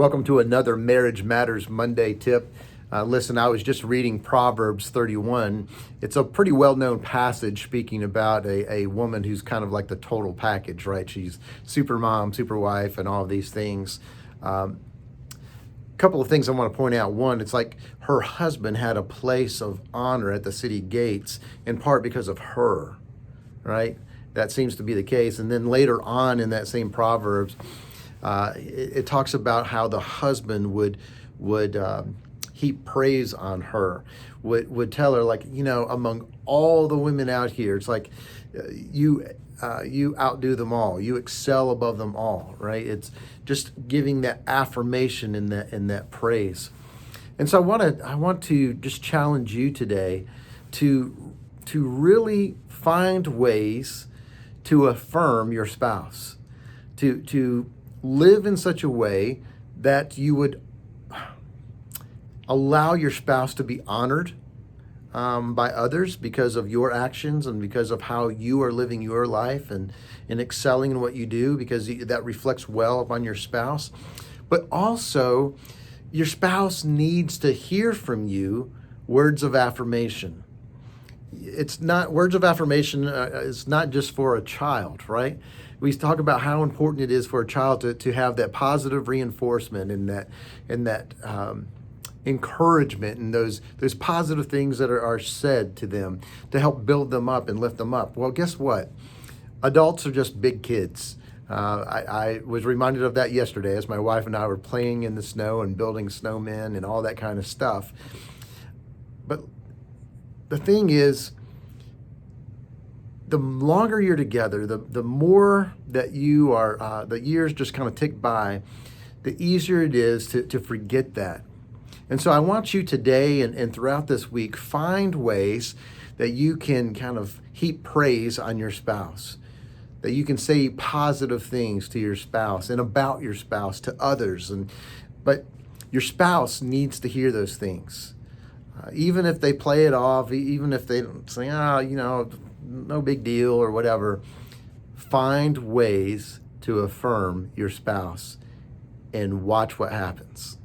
Welcome to another Marriage Matters Monday tip. Listen, I was just reading Proverbs 31. It's a pretty well-known passage speaking about a woman who's kind of like the total package, right? She's super mom, super wife, and all of these things. Couple of things I want to point out. One, it's like her husband had a place of honor at the city gates, in part because of her, right? That seems to be the case. And then later on in that same Proverbs, it talks about how the husband would heap praise on her, would tell her, like, among all the women out here, it's like you outdo them all, you excel above them all, right? It's just giving that affirmation in that praise. And so I want to just challenge you today to really find ways to affirm your spouse, to live in such a way that you would allow your spouse to be honored by others because of your actions and because of how you are living your life and excelling in what you do, because that reflects well upon your spouse. But also, your spouse needs to hear from you words of affirmation. It's not words of affirmation. It's not just for a child, right? We talk about how important it is for a child to have that positive reinforcement and that encouragement and those positive things that are said to them to help build them up and lift them up. Well, guess what? Adults are just big kids. I was reminded of that yesterday as my wife and I were playing in the snow and building snowmen and all that kind of stuff. But the thing is, the longer you're together, the more that you are, the years just kind of tick by, the easier it is to forget that. And so I want you today and throughout this week, find ways that you can kind of heap praise on your spouse, that you can say positive things to your spouse and about your spouse to others. But your spouse needs to hear those things. Even if they play it off, even if they say, no big deal or whatever, find ways to affirm your spouse and watch what happens.